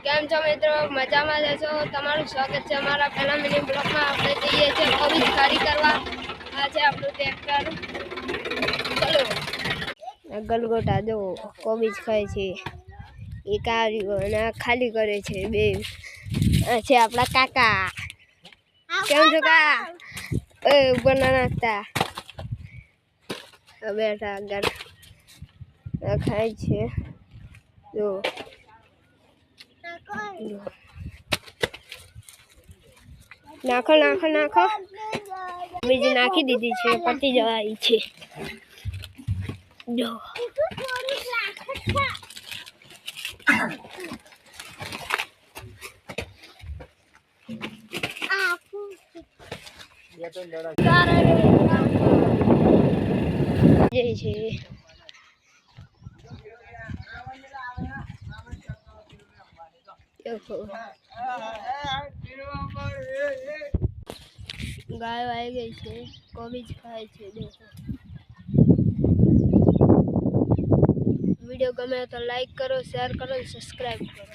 કેમ છો મિત્રો? મજામાં જશો? તમારું સ્વાગત છે અમારા પહેલા મિની બ્લોગમાં. આપણે જઈએ છીએ કોબીજ ખારી કરવા. આ છે આપણું ટ્રેક્ટર. ચલો ગલગોટા જો કોબીજ ખાય છે એ કારીઓ અને ખાલી કરે છે બે. આ છે આપણા કાકા. કેમ છો કા? ઉપર ના નાખતા બેઠા આગળ ખાય છે જો. નાખો નાખો નાખો. બીજી નાખી દીધી છે, પતી જવાય છે જો. જય છે ગાય આવી ગઈ છે, કોબીજ ખાય છે દેખો. વિડીયો ગમે તો લાઈક કરો, શેર કરો, સબસ્ક્રાઈબ કરો.